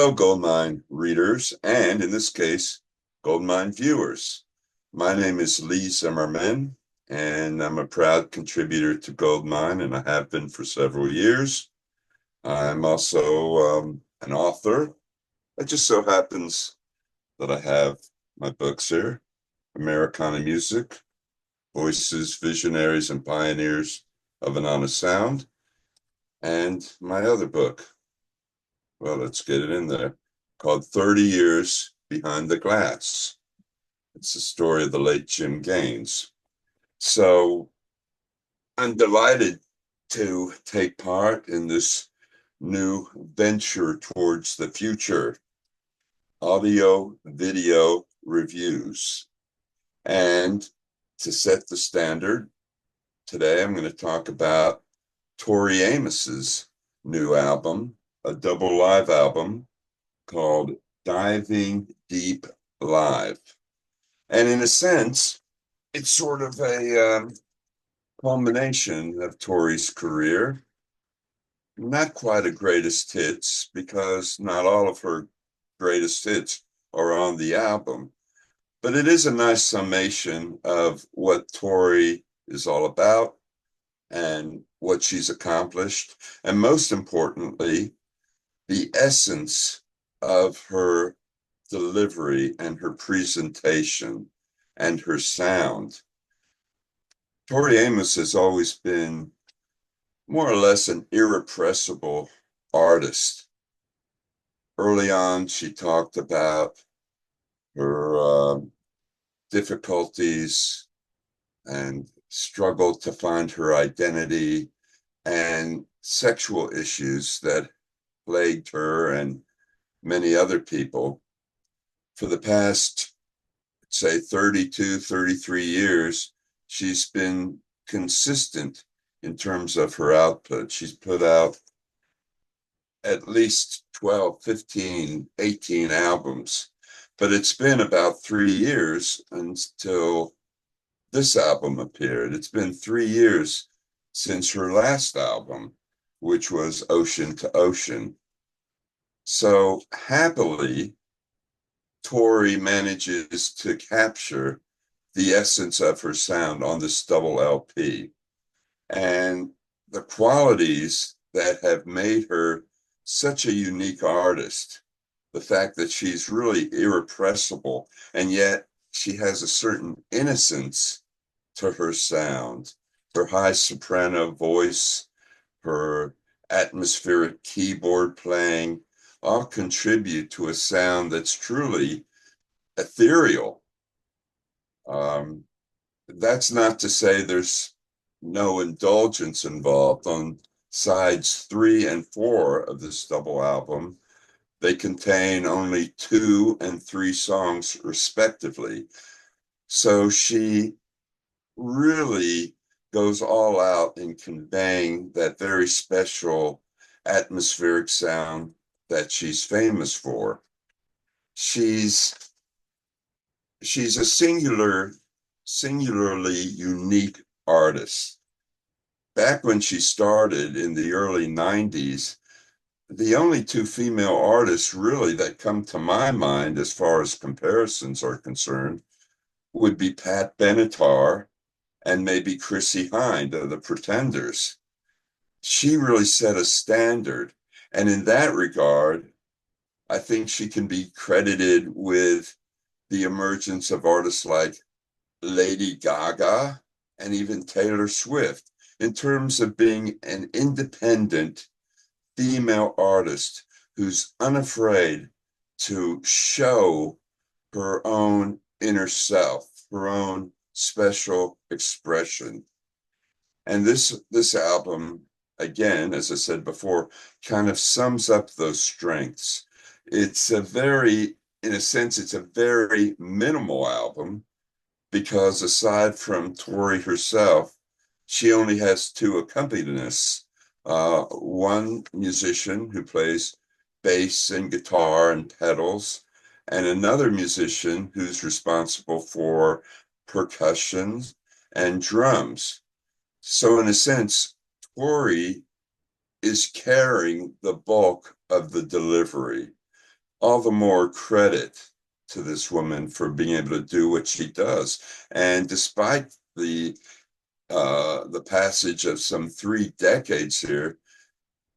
Hello, Goldmine readers, and in this case, Goldmine viewers. My name is Lee Zimmerman, and I'm a proud contributor to Goldmine, and I have been for several years. I'm also an author. It just so happens that I have my books here, Americana Music, Voices, Visionaries, and Pioneers of an Honest Sound, and my other book, well, let's get it in there, called 30 Years Behind the Glass. It's the story of the late Jim Gaines. So I'm delighted to take part in this new venture towards the future, audio video reviews. And to set the standard, today I'm going to talk about Tori Amos's new album, a double live album called Diving Deep Live. And in a sense, it's sort of a culmination of Tori's career. Not quite a greatest hits, because not all of her greatest hits are on the album, but it is a nice summation of what Tori is all about and what she's accomplished. And most importantly, the essence of her delivery and her presentation and her sound. Tori Amos has always been more or less an irrepressible artist. Early on, she talked about her difficulties and struggled to find her identity and sexual issues that plagued her and many other people. For the past, say, 32, 33 years, she's been consistent in terms of her output. She's put out at least 12, 15, 18 albums, but it's been about 3 years until this album appeared. It's been 3 years since her last album, which was Ocean to Ocean. So happily, Tori manages to capture the essence of her sound on this double LP. And the qualities that have made her such a unique artist, the fact that she's really irrepressible, and yet she has a certain innocence to her sound, her high soprano voice, her atmospheric keyboard playing, all contribute to a sound that's truly ethereal. Um, that's not to say there's no indulgence involved. On sides 3 and 4 of this double album, they contain only 2 and 3 songs, respectively. So she really goes all out in conveying that very special atmospheric sound that she's famous for. She's she's a singularly unique artist. Back when she started in the early 90s, the only two female artists really that come to my mind as far as comparisons are concerned would be Pat Benatar and maybe Chrissie Hynde of the Pretenders. She really set a standard. And in that regard, I think she can be credited with the emergence of artists like Lady Gaga and even Taylor Swift in terms of being an independent female artist who's unafraid to show her own inner self, her own special expression. And this album, again, as I said before, kind of sums up those strengths. It's a very, in a sense, it's a very minimal album because aside from Tori herself, she only has two accompanists. One musician who plays bass and guitar and pedals, and another musician who's responsible for percussion and drums. So, in a sense, Tori is carrying the bulk of the delivery. all the more credit to this woman for being able to do what she does. And despite the passage of some 3 decades here,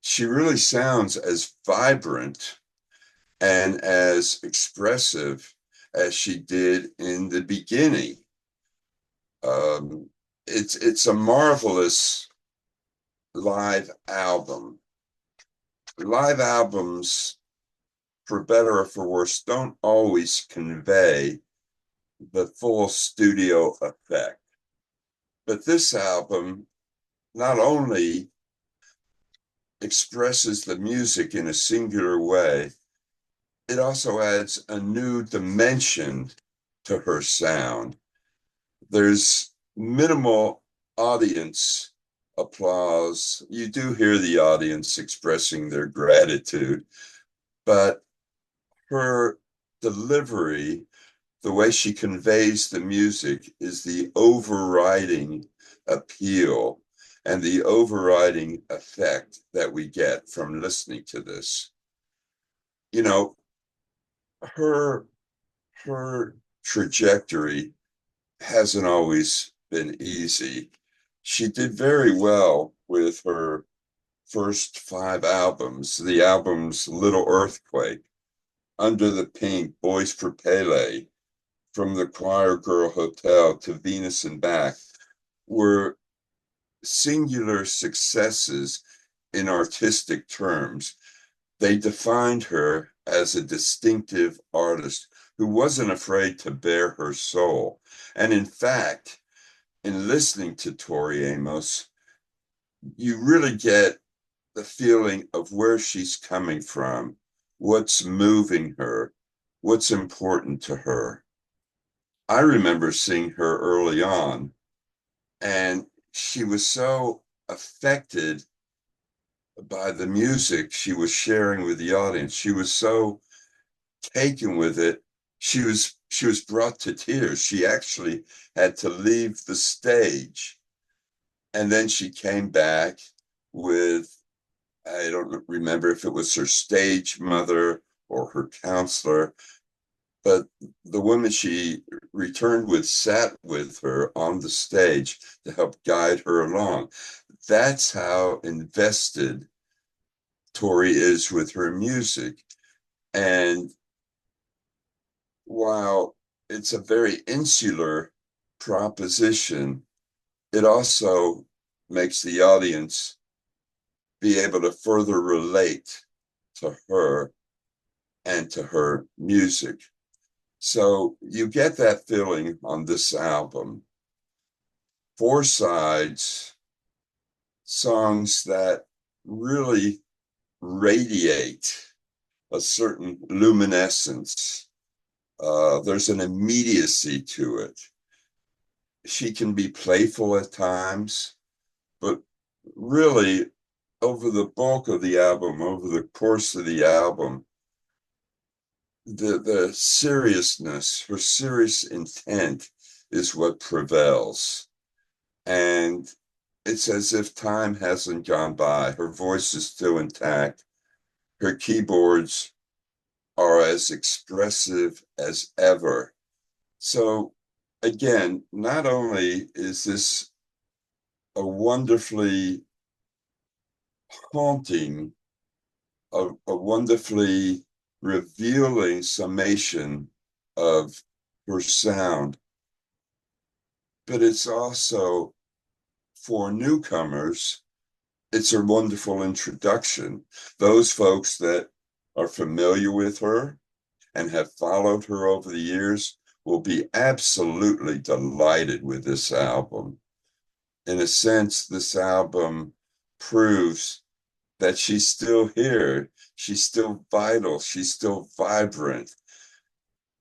she really sounds as vibrant and as expressive as she did in the beginning. Um, it's a marvelous live album. Live albums, for better or for worse, don't always convey the full studio effect. But this album not only expresses the music in a singular way, it also adds a new dimension to her sound. There's minimal audience applause. You do hear the audience expressing their gratitude, but her delivery, the way she conveys the music, is the overriding appeal and the overriding effect that we get from listening to this. You know, her her trajectory hasn't always been easy. She did very well with her first 5 albums, the albums Little Earthquake, Under the Pink, Boys for Pele, From the Choir Girl Hotel to Venus and Back, were singular successes in artistic terms. They defined her as a distinctive artist who wasn't afraid to bare her soul. And in fact, in listening to Tori Amos, you really get the feeling of where she's coming from, what's moving her, what's important to her. I remember seeing her early on, and she was so affected by the music she was sharing with the audience. She was so taken with it. She was brought to tears. She actually had to leave the stage. And then she came back with, I don't remember if it was her stage mother or her counselor, but the woman she returned with sat with her on the stage to help guide her along. That's how invested Tori is with her music. And while it's a very insular proposition, it also makes the audience be able to further relate to her and to her music. So you get that feeling on this album. 4 sides, songs that really radiate a certain luminescence. There's an immediacy to it. She can be playful at times, but really, over the bulk of the album, over the course of the album, the seriousness, her serious intent is what prevails. And it's as if time hasn't gone by. Her voice is still intact. Her keyboards are as expressive as ever. So, again, not only is this a wonderfully haunting, a wonderfully revealing summation of her sound, but it's also, for newcomers, it's a wonderful introduction. Those folks that are familiar with her and have followed her over the years will be absolutely delighted with this album. In a sense, this album proves that she's still here, she's still vital, she's still vibrant.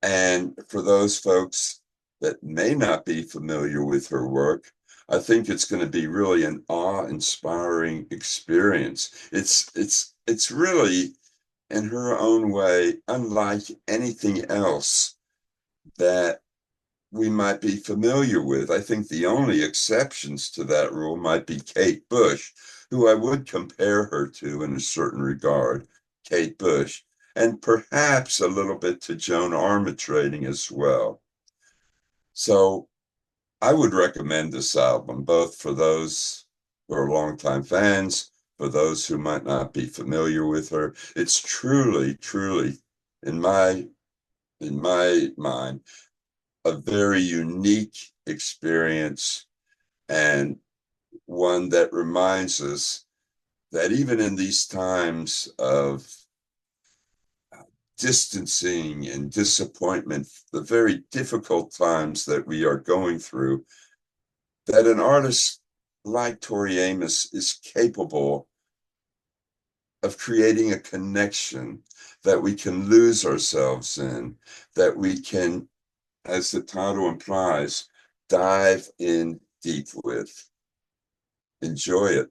And for those folks that may not be familiar with her work, I think it's going to be really an awe-inspiring experience. It's really, in her own way, unlike anything else that we might be familiar with. I think the only exceptions to that rule might be Kate Bush, who I would compare her to in a certain regard. Kate Bush. and perhaps a little bit to Joan Armatrading as well. So I would recommend this album, both for those who are longtime fans, for those who might not be familiar with her. It's truly, truly, in my mind, a very unique experience, and one that reminds us that even in these times of distancing and disappointment, the very difficult times that we are going through, that an artist like Tori Amos is capable of creating a connection that we can lose ourselves in, that we can, as the title implies, dive in deep with. Enjoy it.